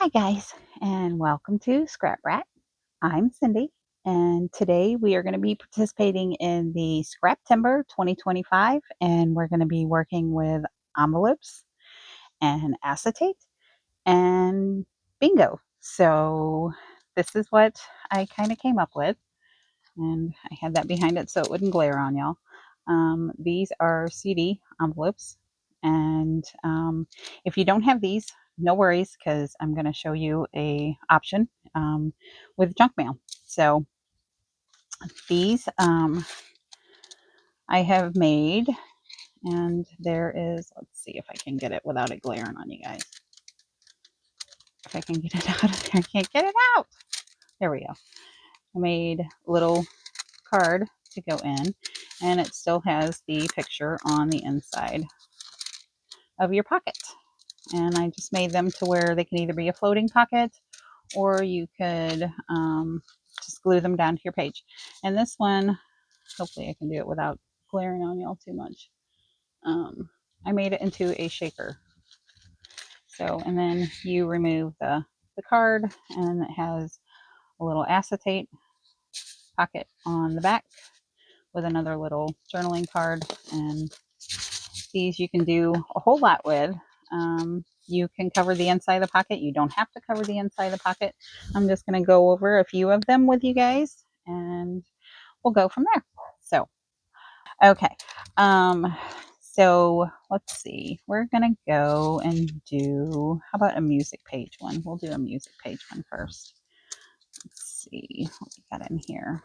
Hi guys, and welcome to Scrap Rat. I'm Cindy, and today we are going to be participating in the Scrap Timber 2025, and we're going to be working with envelopes and acetate and bingo. So this is what I kind of came up with, and I had that behind it so it wouldn't glare on y'all. These are CD envelopes, and if you don't have these, no worries, because I'm going to show you a option with junk mail. So these I have made, and there is, let's see if I can get it without it glaring on you guys. If I can get it out of there, I can't get it out. There we go. I made a little card to go in, and it still has the picture on the inside of your pocket. And I just made them to where they can either be a floating pocket, or you could just glue them down to your page. And this one, hopefully I can do it without glaring on y'all too much. I made it into a shaker. So, and then you remove the card, and it has a little acetate pocket on the back with another little journaling card. And these you can do a whole lot with. You can cover the inside of the pocket. You don't have to cover the inside of the pocket. I'm just going to go over a few of them with you guys, and we'll go from there. So, okay. So let's see. We're going to go and do, how about a music page one? We'll do a music page one first. Let's see what we got in here.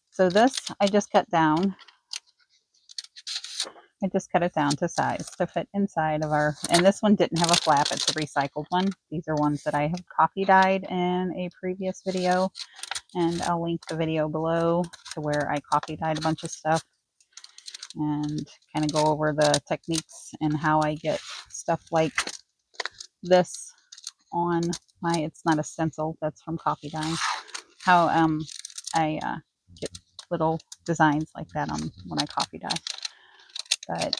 So this I just cut down. I just cut it down to size to fit inside of our, and this one didn't have a flap. It's a recycled one. These are ones that I have coffee dyed in a previous video, and I'll link the video below to where I coffee dyed a bunch of stuff and kind of go over the techniques and how I get stuff like this on my, it's not a stencil, that's from coffee dyeing, how I get little designs like that on when I coffee dye. But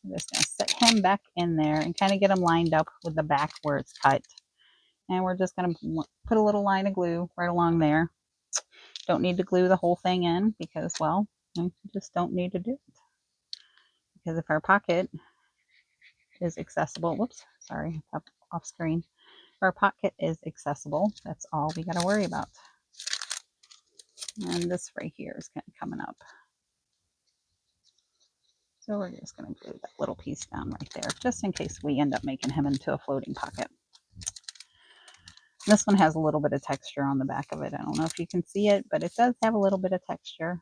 I'm just going to set him back in there and kind of get him lined up with the back where it's cut. And we're just going to put a little line of glue right along there. Don't need to glue the whole thing in because, well, you just don't need to do it. Because if our pocket is accessible, whoops, sorry, off screen. If our pocket is accessible, that's all we got to worry about. And this right here is kind of coming up. So we're just going to glue that little piece down right there, just in case we end up making him into a floating pocket. This one has a little bit of texture on the back of it. I don't know if you can see it, but it does have a little bit of texture.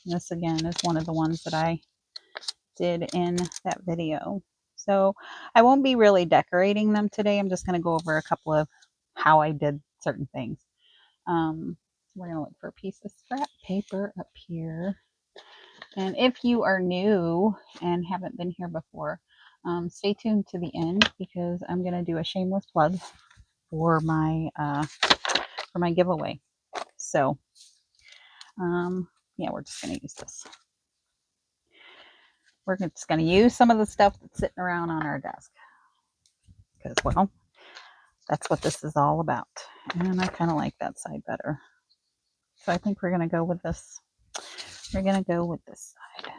And this again is one of the ones that I did in that video. So I won't be really decorating them today. I'm just going to go over a couple of how I did certain things. We're going to look for a piece of scrap paper up here. And if you are new and haven't been here before, stay tuned to the end because I'm going to do a shameless plug for my giveaway. So, yeah, we're just going to use this. We're just going to use some of the stuff that's sitting around on our desk because, well, that's what this is all about. And I kind of like that side better. So I think we're going to go with this. We're going to go with this side.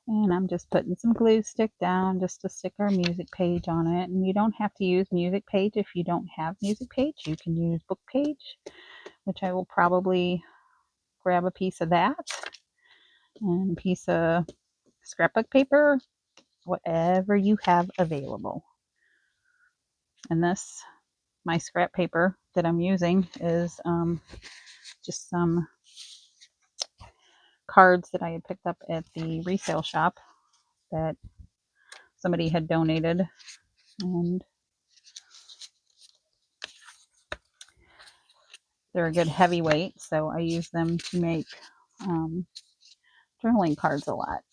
And I'm just putting some glue stick down just to stick our music page on it. And you don't have to use music page if you don't have music page. You can use book page, which I will probably grab a piece of that and a piece of scrapbook paper, whatever you have available. And this, my scrap paper that I'm using is just some cards that I had picked up at the resale shop that somebody had donated, and they're a good heavyweight, so I use them to make journaling cards a lot.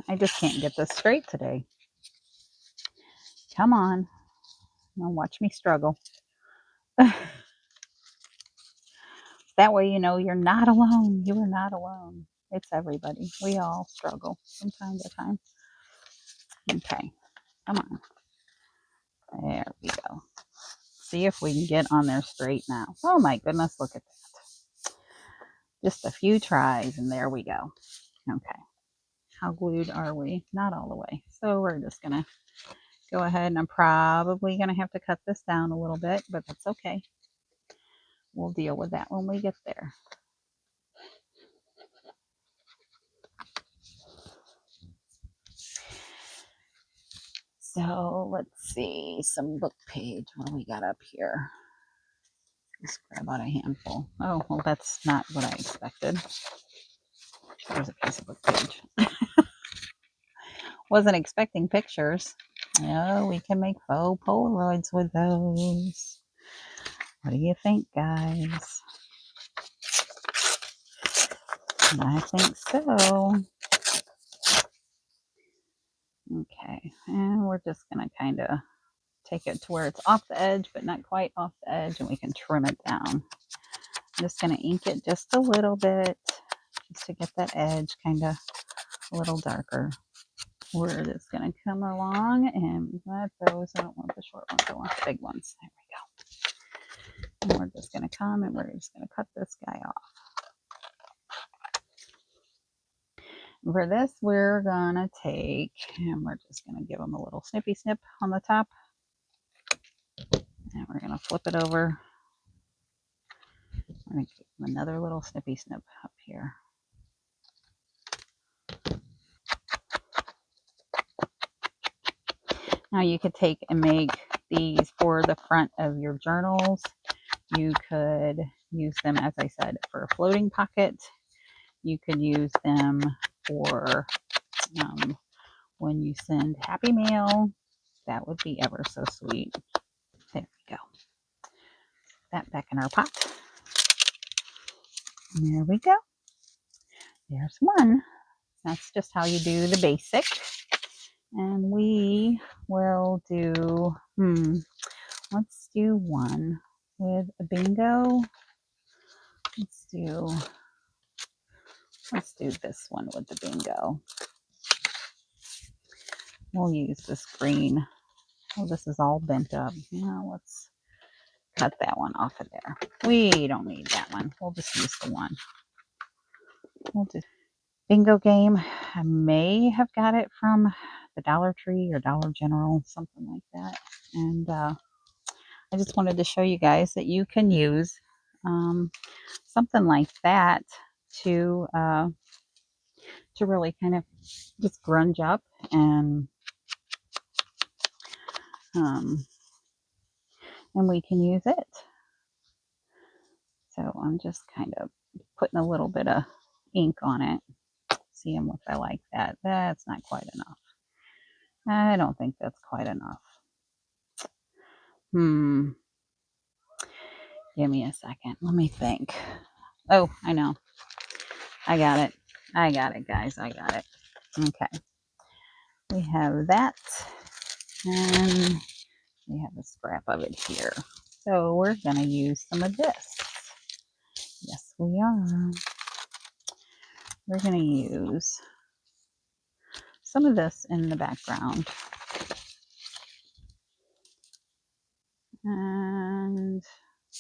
I just can't get this straight today. Come on. Now watch me struggle. That way you know you're not alone. You are not alone. It's everybody. We all struggle from time to time. Okay. Come on. There we go. See if we can get on there straight now. Oh my goodness, look at that. Just a few tries and there we go. Okay. How glued are we? Not all the way. So we're just going to go ahead, and I'm probably going to have to cut this down a little bit, but that's okay. We'll deal with that when we get there. So let's see, some book page. What do we got up here? Let's grab out a handful. Oh, well, that's not what I expected. There's a piece of book page. Wasn't expecting pictures. Oh, we can make faux Polaroids with those. What do you think, guys? I think so. Okay, and we're just going to kind of take it to where it's off the edge, but not quite off the edge, and we can trim it down. I'm just going to ink it just a little bit, just to get that edge kind of a little darker. We're just going to come along and let those, I don't want the short ones, I want the big ones. There we go. And we're just going to come and we're just going to cut this guy off. For this, we're going to take, and we're just going to give them a little snippy snip on the top. And we're going to flip it over. We're going to give them another little snippy snip up here. Now you could take and make these for the front of your journals. You could use them, as I said, for a floating pocket. You could use them for when you send happy mail. That would be ever so sweet. There we go. That back in our pot. And there we go. There's one. That's just how you do the basic. And we will do, let's do one with a bingo. Let's do this one with the bingo. We'll use this green. Oh, this is all bent up. Now let's cut that one off of there. We don't need that one. We'll just use the one. We'll do bingo game. I may have got it from the Dollar Tree or Dollar General, something like that. And I just wanted to show you guys that you can use something like that to really kind of just grunge up and we can use it. So I'm just kind of putting a little bit of ink on it. Seeing if I like that. That's not quite enough. I don't think that's quite enough. Give me a second. Let me think. Oh, I know. I got it. I got it, guys. I got it. Okay. We have that. And we have a scrap of it here. So we're going to use some of this. Yes, we are. We're going to use some of this in the background. And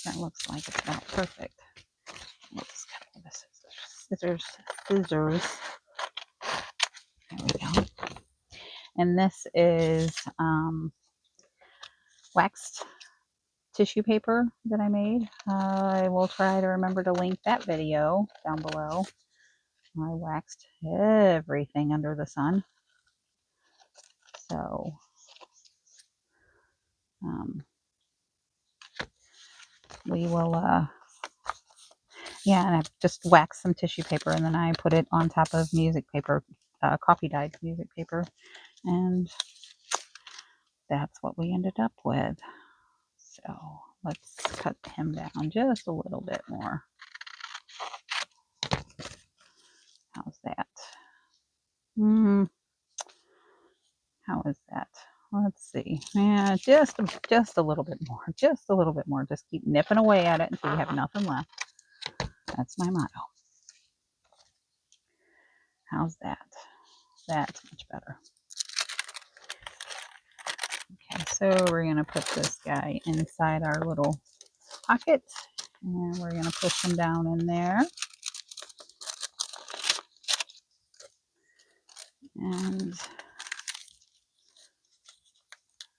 that looks like it's about perfect. We'll just cut it with the scissors. There we go. And this is waxed tissue paper that I made. I will try to remember to link that video down below. I waxed everything under the sun. So we will yeah, and I just waxed some tissue paper and then I put it on top of music paper, coffee dyed music paper, and that's what we ended up with. So let's cut him down just a little bit more. How's that? How is that? Let's see. Yeah, just a little bit more. Just a little bit more. Just keep nipping away at it until you have nothing left. That's my motto. How's that? That's much better. Okay, So we're going to put this guy inside our little pocket, and we're going to push him down in there. And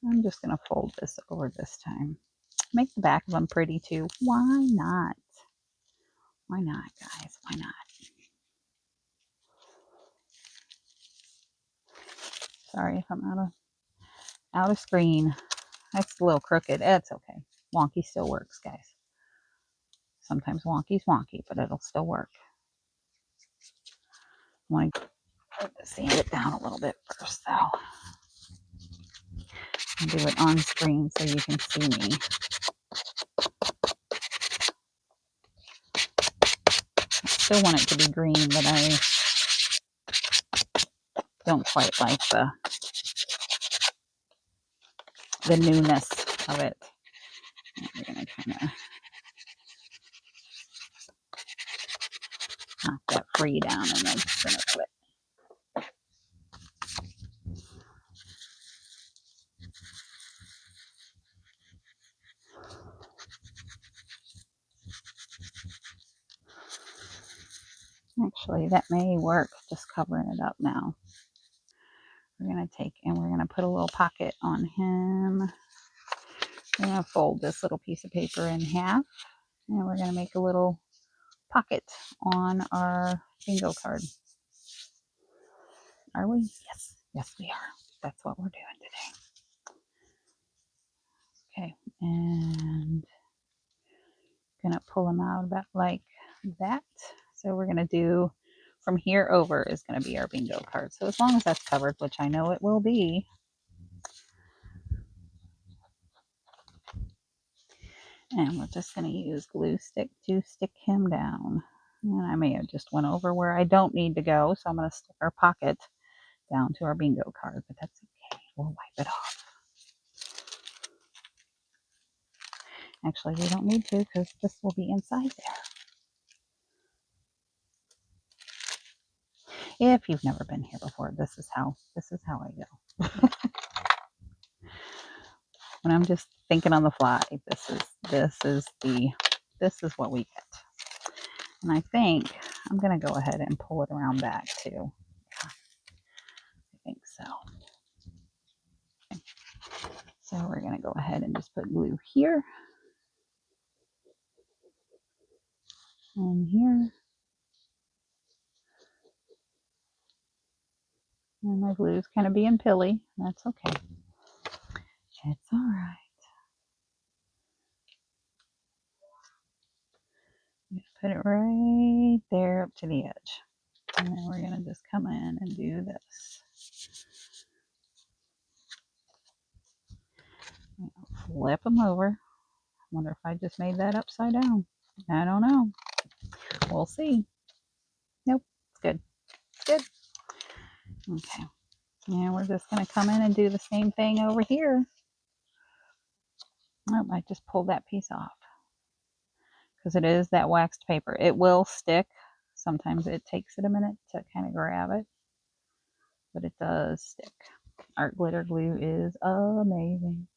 I'm just going to fold this over this time. Make the back of them pretty too. Why not? Why not, guys? Why not? Sorry if I'm out of screen. That's a little crooked. That's okay. Wonky still works, guys. Sometimes wonky's wonky, but it'll still work. I want to sand it down a little bit first, though. I'll do it on screen so you can see me. I still want it to be green, but I don't quite like the newness of it. We're going to kind of knock that free down in the center of it. Actually, that may work, just covering it up now. We're going to take and we're going to put a little pocket on him. We're going to fold this little piece of paper in half, and we're going to make a little pocket on our bingo card. Are we? Yes. Yes, we are. That's what we're doing today. Okay, and gonna pull them out about like that. So we're gonna do from here over is gonna be our bingo card. So as long as that's covered, which I know it will be. And we're just gonna use glue stick to stick him down. And I may have just went over where I don't need to go, so I'm gonna stick our pocket down to our bingo card, but that's okay. We'll wipe it off. Actually, we don't need to because this will be inside there. If you've never been here before, this is how I go. When I'm just thinking on the fly, this is what we get. And I think I'm gonna go ahead and pull it around back too. I think so. Okay. So we're gonna go ahead and just put glue here and here. And my glue's kind of being pilly. That's okay. It's all right. Put it right there up to the edge. And then we're going to just come in and do this. Flip them over. I wonder if I just made that upside down. I don't know. We'll see. Nope. It's good. It's good. Okay. And we're just going to come in and do the same thing over here. Oh, I just pulled that piece off. Because it is that waxed paper. It will stick. Sometimes it takes it a minute to kind of grab it. But it does stick. Art glitter glue is amazing.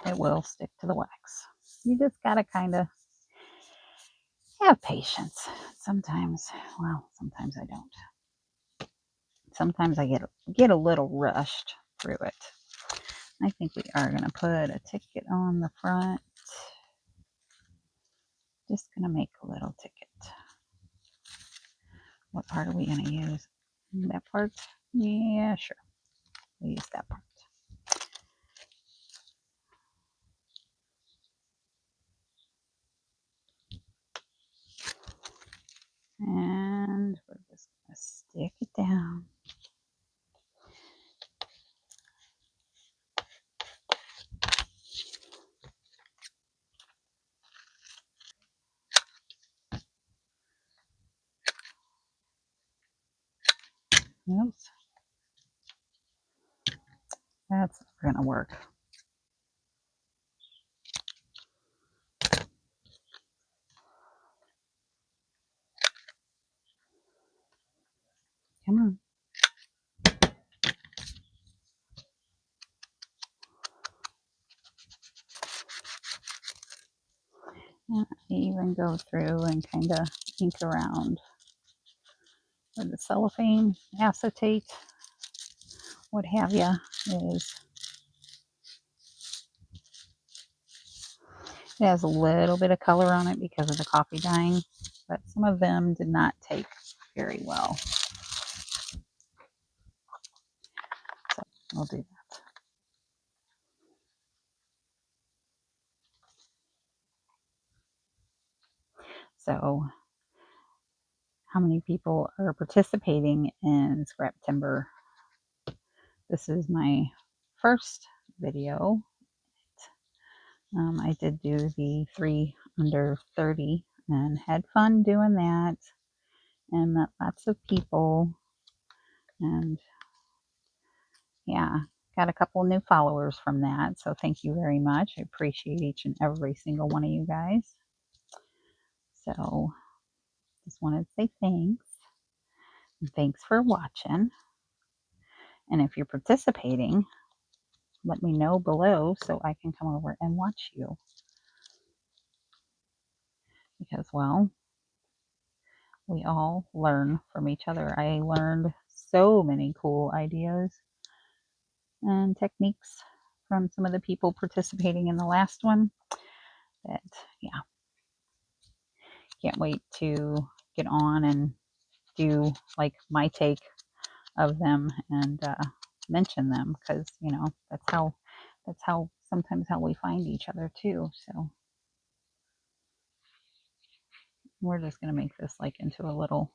It will stick to the wax. You just gotta kind of have patience. Sometimes, well, sometimes I don't. Sometimes I get a little rushed through it. I think we are gonna put a ticket on the front. Just gonna make a little ticket. What part are we gonna use? That part? Yeah, sure. We'll use that part. And we're just gonna stick it down. Oops. That's not gonna work. Come on. and go through and kind of ink around where the cellophane, acetate, what have you, is. It has a little bit of color on it because of the coffee dyeing, but some of them did not take very well. So we'll do that. So how many people are participating in scrap timber? This is my first video. I did do the 3 under 30 and had fun doing that and met lots of people, and yeah, got a couple new followers from that, so thank you very much. I appreciate each and every single one of you guys. So just wanted to say thanks. Thanks for watching, and if you're participating, let me know below so I can come over and watch you, because, well, we all learn from each other. I learned so many cool ideas and techniques from some of the people participating in the last one that, yeah, can't wait to get on and do like my take of them and mention them, because, you know, that's how sometimes how we find each other too. So we're just going to make this like into a little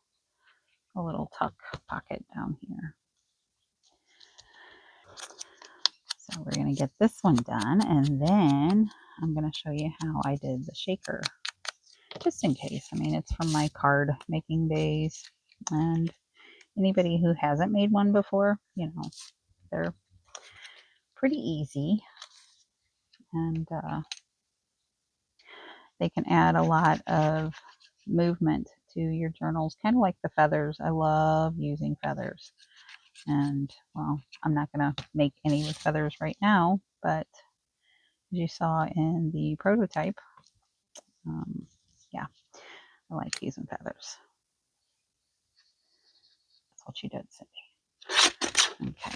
tuck pocket down here. So we're going to get this one done, and then I'm going to show you how I did the shaker, just in case. I mean, it's from my card making days, and anybody who hasn't made one before, you know, they're pretty easy, and they can add a lot of movement to your journals, kind of like the feathers. I love using feathers, and, well, I'm not going to make any with feathers right now, but as you saw in the prototype, yeah, I like using feathers. That's what you did, Cindy. Okay.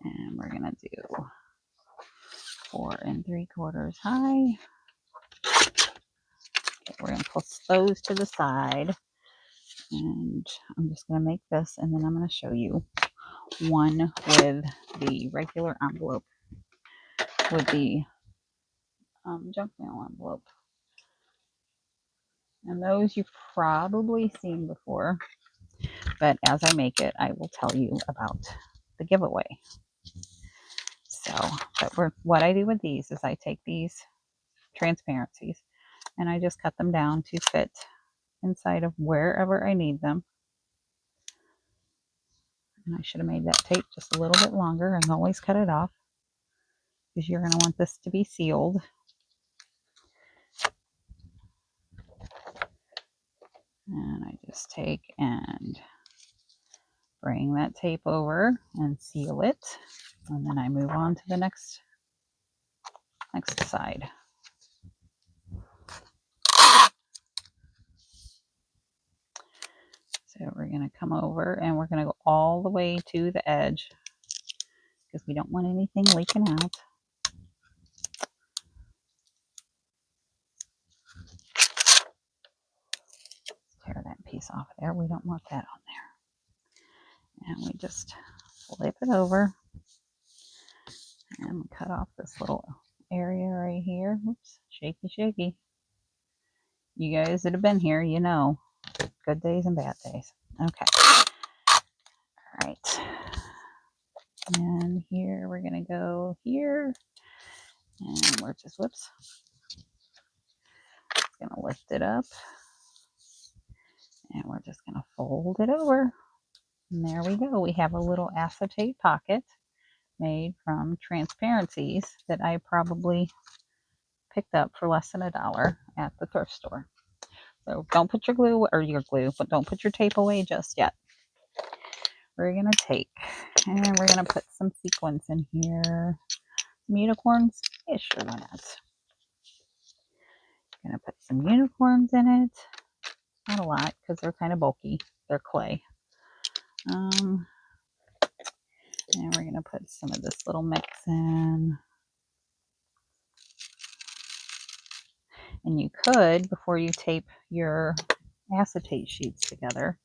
And we're going to do 4 3/4 high. Okay, we're going to pull those to the side. And I'm just going to make this, and then I'm going to show you one with the regular envelope, with the junk mail envelope. And those you've probably seen before, but as I make it, I will tell you about the giveaway. So, but what I do with these is I take these transparencies and I just cut them down to fit inside of wherever I need them. And I should have made that tape just a little bit longer. I can always cut it off, because you're going to want this to be sealed. And I just take and bring that tape over and seal it. And then I move on to the next side. So we're going to come over and we're going to go all the way to the edge, because we don't want anything leaking out. Tear that piece off there. We don't want that on there. And we just flip it over and cut off this little area right here. Whoops, shaky, shaky. You guys that have been here, you know, good days and bad days. Okay. All right. And here we're going to go here. And we're just, whoops. Going to lift it up. And we're just going to fold it over. And there we go. We have a little acetate pocket made from transparencies that I probably picked up for less than $1 at the thrift store. So don't put your glue, but don't put your tape away just yet. We're going to take and we're going to put some sequins in here. Some unicorns? Yeah, sure, why not? Gonna put some unicorns in it. Not a lot because they're kind of bulky. They're clay. And we're gonna put some of this little mix in. And you could, before you tape your acetate sheets together,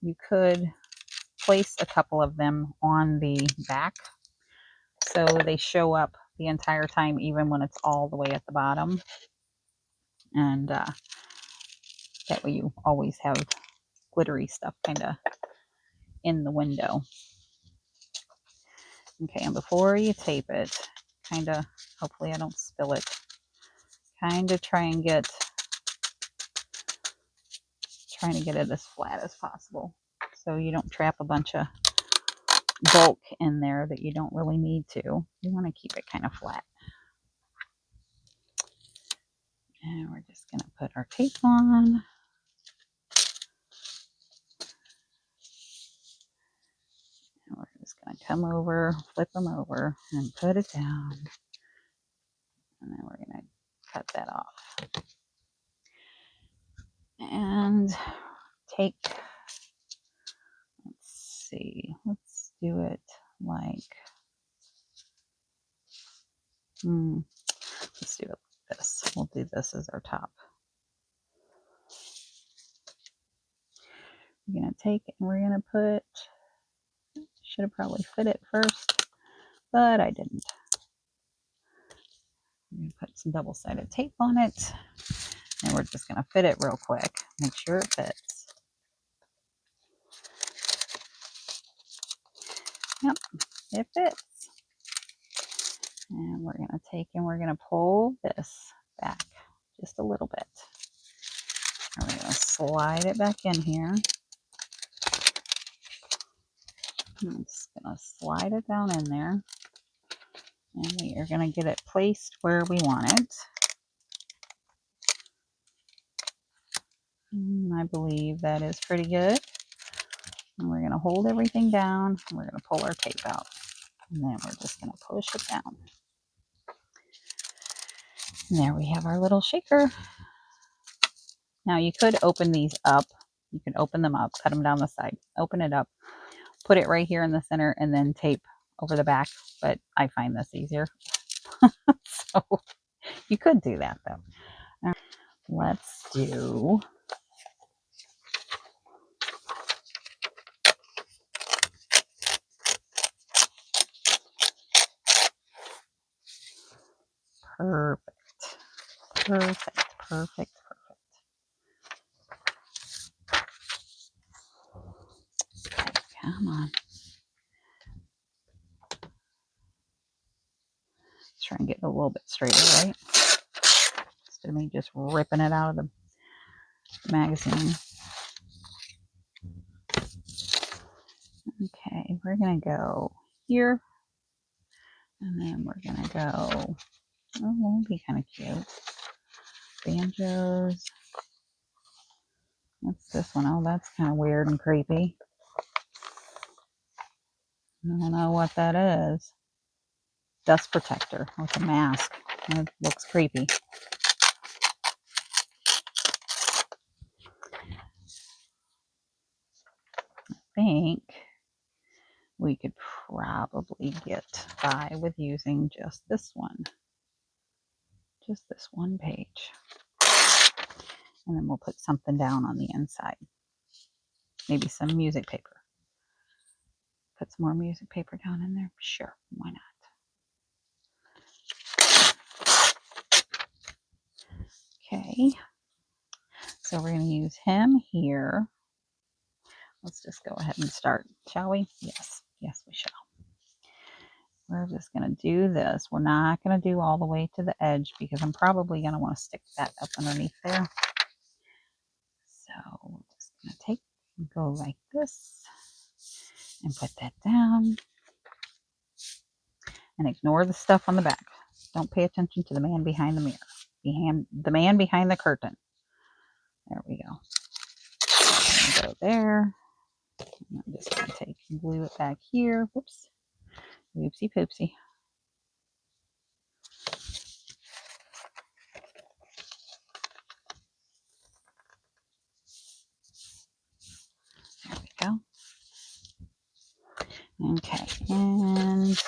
you could place a couple of them on the back so they show up the entire time, even when it's all the way at the bottom. And that way you always have glittery stuff kind of in the window. Okay, and before you tape it, kind of, hopefully I don't spill it, kind of trying to get it as flat as possible so you don't trap a bunch of bulk in there that you don't really need to. You want to keep it kind of flat. And we're just going to put our tape on. And we're just going to come over, flip them over, and put it down. And then we're going to cut that off. And take, let's see, let's do it like, let's do it like this. We'll do this as our top. We're going to take it and we're going to put, should have probably fit it first, but I didn't. I'm going to put some double-sided tape on it, and we're just going to fit it real quick. Make sure it fits. Yep, it fits. And we're going to take and we're going to pull this back just a little bit. And we're going to slide it back in here. I'm just going to slide it down in there. And we are going to get it placed where we want it. And I believe that is pretty good. And we're going to hold everything down. And we're going to pull our tape out. And then we're just going to push it down. And there we have our little shaker. Now you could open these up. You can open them up, cut them down the side, open it up, put it right here in the center, and then tape over the back. But I find this easier. So you could do that though. Right, let's do perfect. Perfect, perfect, perfect. Okay, come on. Let's try and get it a little bit straighter, right? Instead of me just ripping it out of the magazine. Okay, we're going to go here. And then we're going to go, oh, that'll be kind of cute. Banjos. What's this one? Oh, that's kind of weird and creepy. I don't know what that is. Dust protector with a mask. It looks creepy. I think we could probably get by with using just this one. Just this one page. And then we'll put something down on the inside. Maybe some music paper. Put some more music paper down in there. Sure, why not? Okay. So we're going to use him here. Let's just go ahead and start, shall we? Yes. Yes, we shall. We're just going to do this. We're not going to do all the way to the edge because I'm probably going to want to stick that up underneath there. So we're just going to take and go like this and put that down. And ignore the stuff on the back. Don't pay attention to the man behind the mirror. The man behind the curtain. There we go. Go there. And I'm just going to take and glue it back here. Whoops. Oopsie poopsie. Okay, and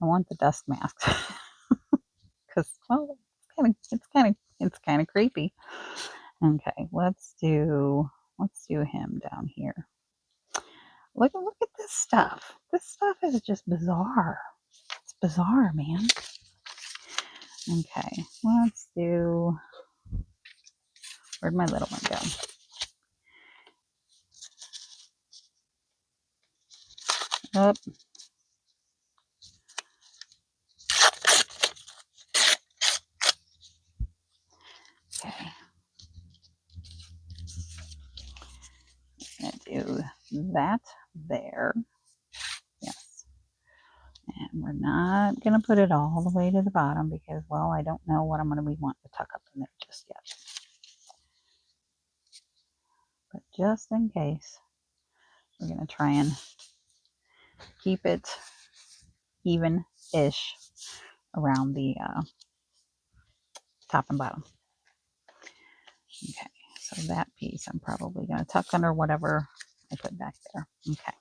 I want the dust mask because, well, it's kind of creepy. Okay, let's do him down here. Look at this stuff. This stuff is just bizarre. It's bizarre, man. Okay, let's do. Where'd my little one go? Oh. Okay. I'm gonna do that there. Yes. And we're not gonna put it all the way to the bottom because, well, I don't know what I'm gonna be wanting to tuck up in there just yet. But just in case, we're gonna try and keep it even-ish around the top and bottom. Okay, so that piece I'm probably going to tuck under whatever I put back there. Okay,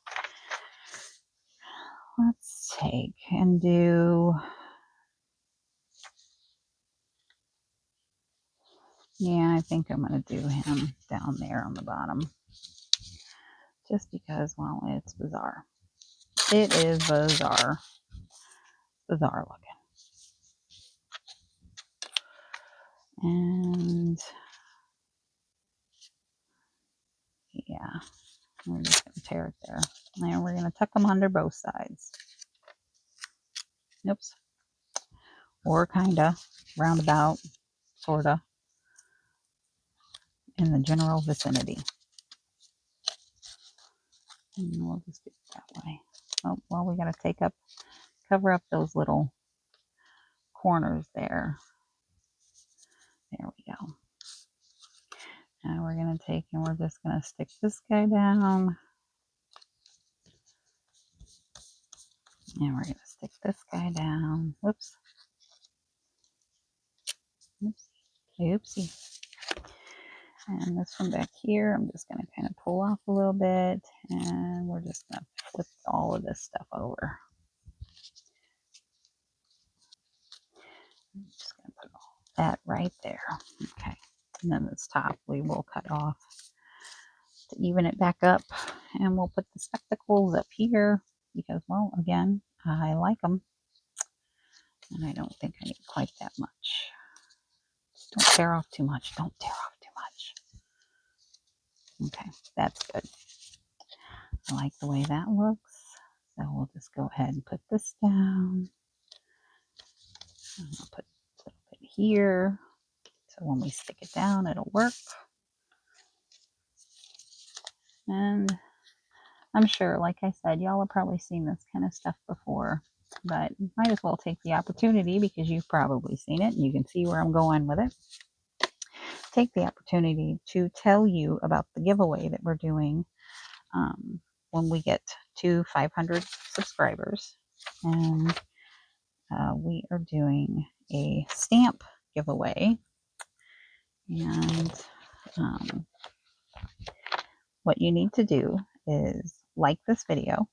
let's take and do, yeah, I think I'm going to do him down there on the bottom. Just because, well, it's bizarre. It is bizarre. Bizarre looking. And yeah, we're just going to tear it there. And we're going to tuck them under both sides. Oops. Or kind of, roundabout, sort of, in the general vicinity. And we'll just do it that way. Oh, well, we got to cover up those little corners there. There we go. Now we're going to take and we're just going to stick this guy down. And we're going to stick this guy down. Whoops. Oops. Oopsie. And this one back here, I'm just going to kind of pull off a little bit. And we're just going to flip all of this stuff over. I'm just going to put all that right there. Okay. And then this top we will cut off to even it back up. And we'll put the spectacles up here because, well, again, I like them. And I don't think I need quite that much. Just don't tear off too much. Don't tear off too much. Okay, that's good. I like the way that looks. So we'll just go ahead and put this down. And I'll put a little bit here. So when we stick it down, it'll work. And I'm sure, like I said, y'all have probably seen this kind of stuff before. But might as well take the opportunity because you've probably seen it and you can see where I'm going with it. Take the opportunity to tell you about the giveaway that we're doing when we get to 500 subscribers. And we are doing a stamp giveaway. And what you need to do is like this video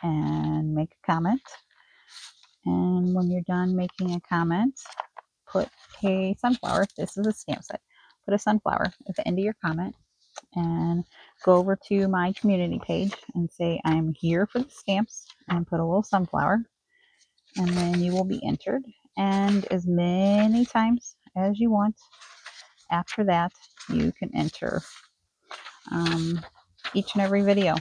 and make a comment. And when you're done making a comment, put a sunflower. This is a stamp set. Put a sunflower at the end of your comment and go over to my community page and say, I'm here for the stamps, and put a little sunflower. And then you will be entered. And as many times as you want after that, you can enter each and every video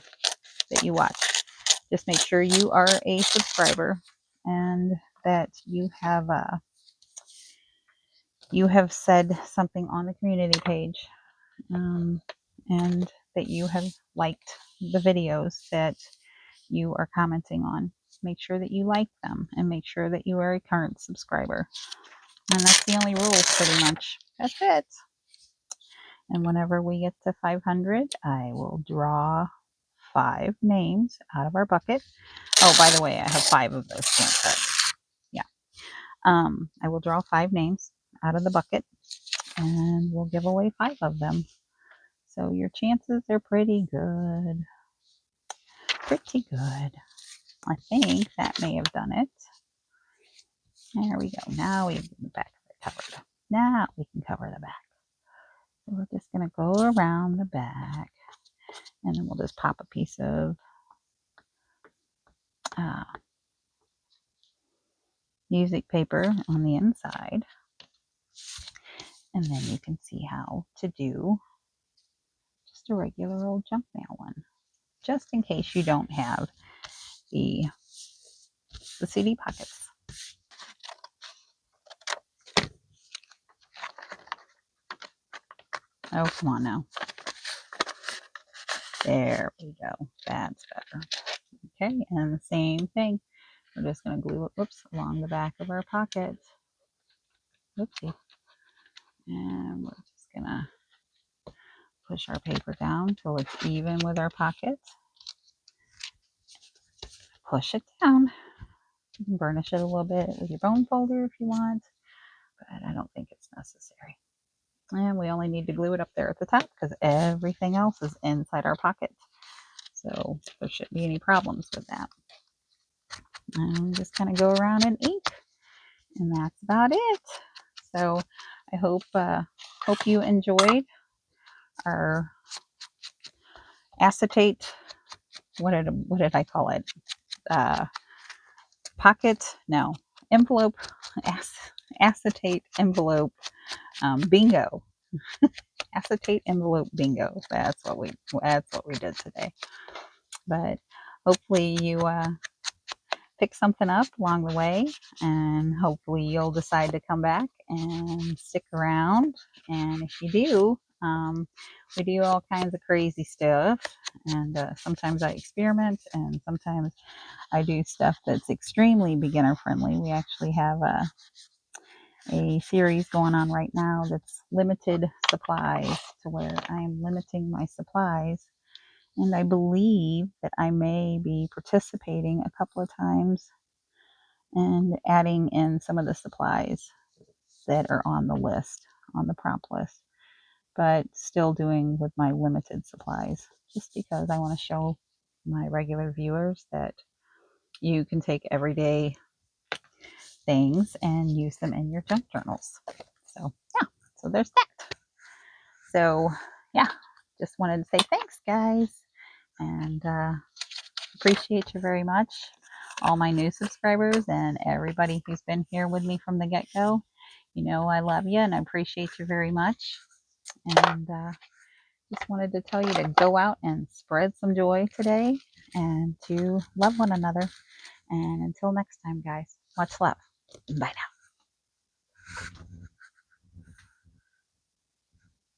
that you watch. Just make sure you are a subscriber and that you have said something on the community page, and that you have liked the videos that you are commenting on. Make sure that you like them and make sure that you are a current subscriber. And that's the only rules, pretty much. That's it. And whenever we get to 500, I will draw 5 names out of our bucket. Oh, by the way, I have 5 of those stamp sets. Yeah. I will draw 5 names out of the bucket and we'll give away 5 of them. So your chances are pretty good. pretty good. I think that may have done it. There we go. Now we have the back of it covered. Now we can cover the back. So we're just going to go around the back, and then we'll just pop a piece of music paper on the inside. And then you can see how to do just a regular old junk mail one, just in case you don't have the CD pockets. Oh, come on now. There we go. That's better. Okay, and the same thing. We're just going to glue it, whoops, along the back of our pocket. Whoopsie. And we're just going to push our paper down till it's even with our pocket. Push it down. You can burnish it a little bit with your bone folder if you want, but I don't think it's necessary. And we only need to glue it up there at the top because everything else is inside our pocket. So there shouldn't be any problems with that. And just kind of go around and ink. And that's about it. So I hope you enjoyed our acetate. What did I call it? Envelope, acetate envelope bingo. Acetate envelope bingo. That's what we did today. But hopefully you pick something up along the way, and hopefully you'll decide to come back and stick around. And if you do, we do all kinds of crazy stuff, and sometimes I experiment, and sometimes I do stuff that's extremely beginner friendly. We actually have a series going on right now that's limited supplies, to where I'm limiting my supplies. And I believe that I may be participating a couple of times and adding in some of the supplies that are on the list, on the prompt list, but still doing with my limited supplies, just because I want to show my regular viewers that you can take everyday things and use them in your junk journals. So yeah, so there's that. So yeah, just wanted to say thanks, guys, and appreciate you very much, all my new subscribers and everybody who's been here with me from the get-go. You know I love you and I appreciate you very much. And just wanted to tell you to go out and spread some joy today and to love one another. And until next time, guys, much love. Bye now.